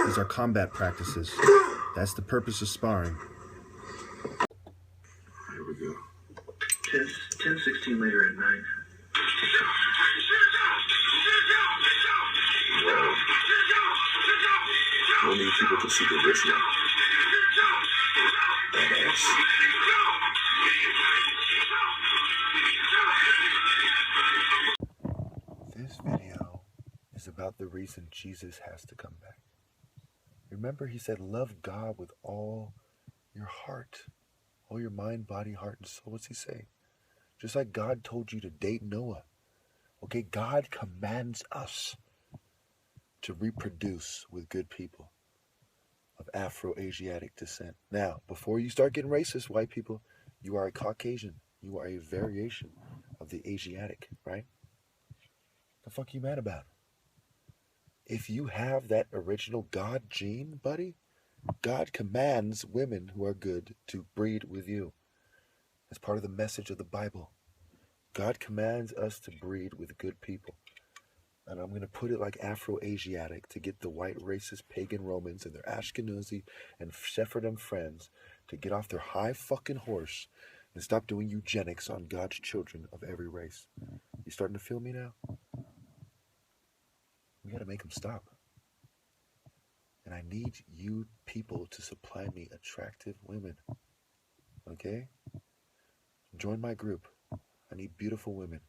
These are combat practices. That's the purpose of sparring. Here we go. 10:16 later at night. Wow. No need people to see the rich now. Badass. This video is about the reason Jesus has to come back. Remember, he said, love God with all your heart, all your mind, body, heart, and soul. What's he say? Just like God told you to date Noah. Okay, God commands us to reproduce with good people of Afro-Asiatic descent. Now, before you start getting racist, white people, you are a Caucasian. You are a variation of the Asiatic, right? The fuck you mad about? If you have that original God gene, buddy, God commands women who are good to breed with you. That's part of the message of the Bible. God commands us to breed with good people. And I'm going to put it like Afro-Asiatic to get the white racist pagan Romans and their Ashkenazi and Sephardim friends to get off their high fucking horse and stop doing eugenics on God's children of every race. You starting to feel me now? We got to make them stop. And I need you people to supply me attractive women. Okay? Join my group. I need beautiful women.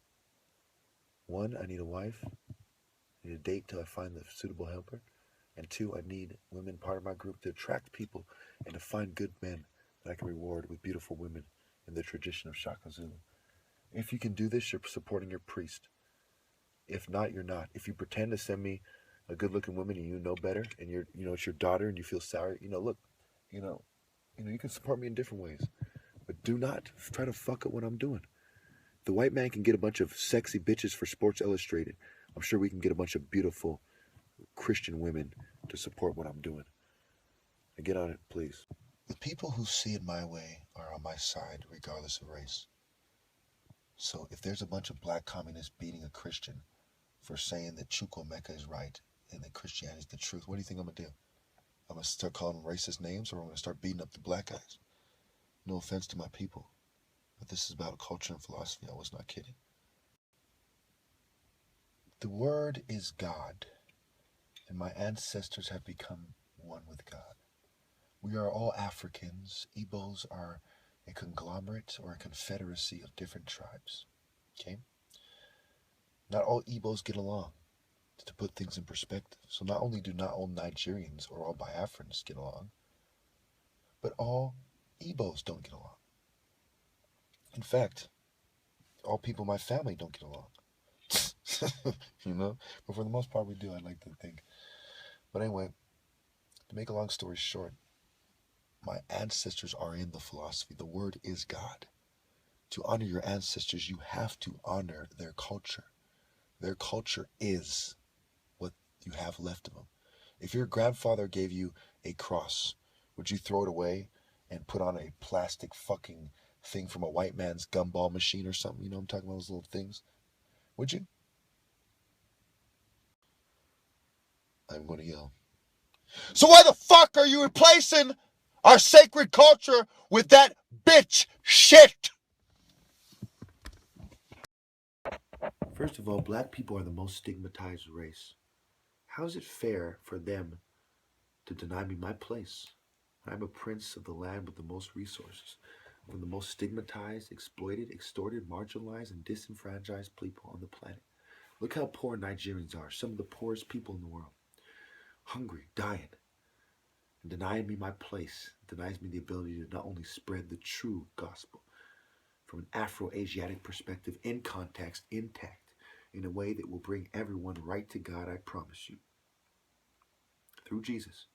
1, I need a wife. I need a date till I find the suitable helper. And 2, I need women part of my group to attract people and to find good men that I can reward with beautiful women in the tradition of Shaka Zulu. If you can do this, you're supporting your priest. If not, you're not. If you pretend to send me a good-looking woman and you know better, and it's your daughter and you feel sorry, look, you can support me in different ways, but do not try to fuck up what I'm doing. The white man can get a bunch of sexy bitches for Sports Illustrated. I'm sure we can get a bunch of beautiful Christian women to support what I'm doing. Now get on it, please. The people who see it my way are on my side, regardless of race. So if there's a bunch of black communists beating a Christian for saying that Chukwuemeka is right and that Christianity is the truth, what do you think I'm going to do? I'm going to start calling them racist names, or I'm going to start beating up the black guys? No offense to my people, but this is about culture and philosophy. I was not kidding. The word is God, and my ancestors have become one with God. We are all Africans. Igbos are a conglomerate or a confederacy of different tribes. Okay? Not all Igbos get along, to put things in perspective. So not only do not all Nigerians or all Biafrans get along, but all Igbos don't get along. In fact, all people in my family don't get along. But for the most part we do, I'd like to think. But anyway, to make a long story short, my ancestors are in the philosophy. The word is God. To honor your ancestors, you have to honor their culture. Their culture is what you have left of them. If your grandfather gave you a cross, would you throw it away and put on a plastic fucking thing from a white man's gumball machine or something? You know what I'm talking about, those little things? Would you? I'm going to yell. So why the fuck are you replacing our sacred culture with that bitch shit? First of all, black people are the most stigmatized race. How is it fair for them to deny me my place? I'm a prince of the land with the most resources, from the most stigmatized, exploited, extorted, marginalized, and disenfranchised people on the planet. Look how poor Nigerians are, some of the poorest people in the world. Hungry, dying, and denying me my place, denies me the ability to not only spread the true gospel from an Afro-Asiatic perspective in context, intact, in a way that will bring everyone right to God, I promise you, through Jesus.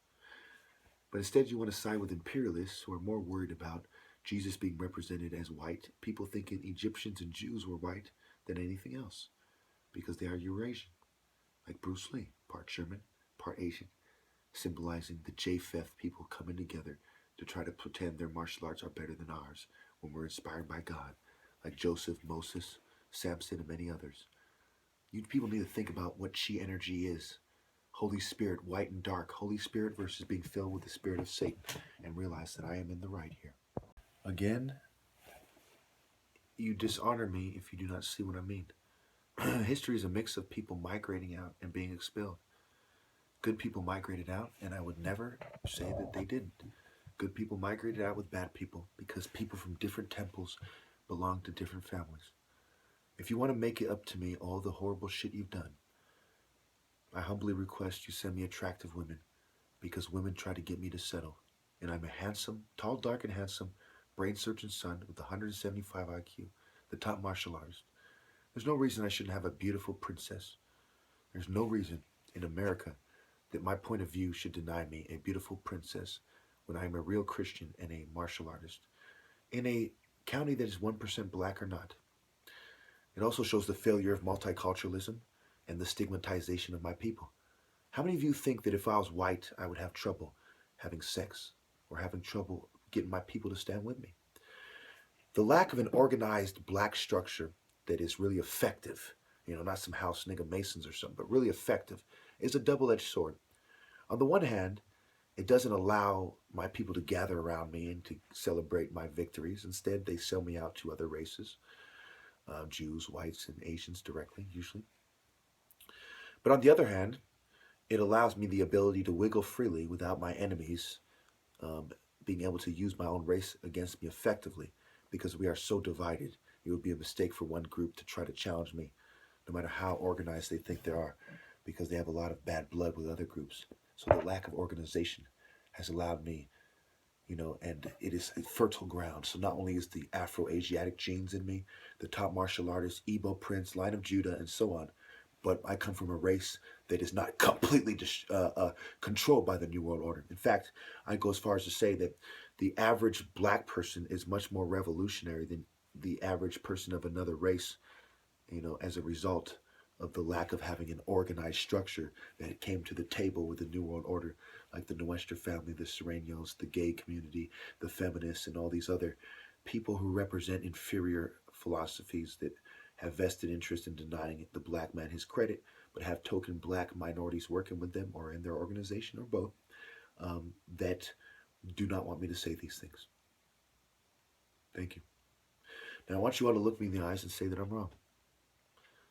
But instead you want to side with imperialists who are more worried about Jesus being represented as white, people thinking Egyptians and Jews were white than anything else, because they are Eurasian, like Bruce Lee, part German, part Asian, symbolizing the Japheth people coming together try to pretend their martial arts are better than ours when we're inspired by God, like Joseph, Moses, Samson, and many others. You people need to think about what chi energy is. Holy Spirit, white and dark. Holy Spirit versus being filled with the spirit of Satan, and realize that I am in the right here. Again, you dishonor me if you do not see what I mean. History is a mix of people migrating out and being expelled. Good people migrated out, and I would never say that they didn't. Good people migrated out with bad people because people from different temples belong to different families. If you want to make it up to me all the horrible shit you've done, I humbly request you send me attractive women because women try to get me to settle. And I'm a handsome, tall, dark, and handsome, brain surgeon son with 175 IQ, the top martial artist. There's no reason I shouldn't have a beautiful princess. There's no reason in America that my point of view should deny me a beautiful princess when I am a real Christian and a martial artist in a county that is 1% black or not. It also shows the failure of multiculturalism and the stigmatization of my people. How many of you think that if I was white, I would have trouble having sex or having trouble getting my people to stand with me? The lack of an organized black structure that is really effective, not some house nigga masons or something, but really effective, is a double-edged sword. On the one hand, it doesn't allow my people to gather around me and to celebrate my victories. Instead, they sell me out to other races, Jews, whites, and Asians directly, usually. But on the other hand, it allows me the ability to wiggle freely without my enemies um, being able to use my own race against me effectively because we are so divided. It would be a mistake for one group to try to challenge me, no matter how organized they think they are, because they have a lot of bad blood with other groups. So the lack of organization has allowed me, and it is fertile ground. So not only is the Afro-Asiatic genes in me, the top martial artist, Igbo Prince, Line of Judah, and so on, but I come from a race that is not completely controlled by the New World Order. In fact, I go as far as to say that the average black person is much more revolutionary than the average person of another race, as a result of the lack of having an organized structure that came to the table with the New World Order, like the Nuestra family, the Serenos, the gay community, the feminists, and all these other people who represent inferior philosophies that have vested interest in denying the black man his credit, but have token black minorities working with them or in their organization or both, that do not want me to say these things. Thank you. Now I want you all to look me in the eyes and say that I'm wrong.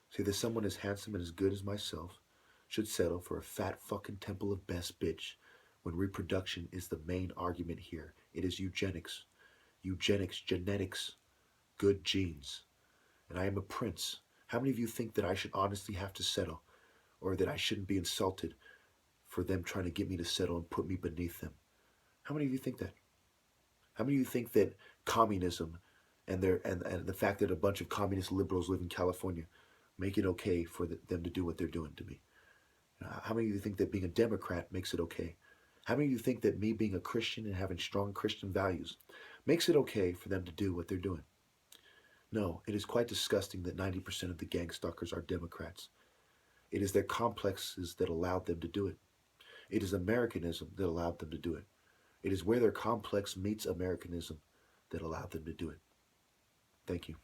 Say that someone as handsome and as good as myself should settle for a fat fucking temple of best bitch when reproduction is the main argument here. It is eugenics. Eugenics, genetics, good genes. And I am a prince. How many of you think that I should honestly have to settle, or that I shouldn't be insulted for them trying to get me to settle and put me beneath them? How many of you think that? How many of you think that communism and the fact that a bunch of communist liberals live in California make it okay for them to do what they're doing to me? How many of you think that being a Democrat makes it okay? How many of you think that me being a Christian and having strong Christian values makes it okay for them to do what they're doing? No, it is quite disgusting that 90% of the gang stalkers are Democrats. It is their complexes that allowed them to do it. It is Americanism that allowed them to do it. It is where their complex meets Americanism that allowed them to do it. Thank you.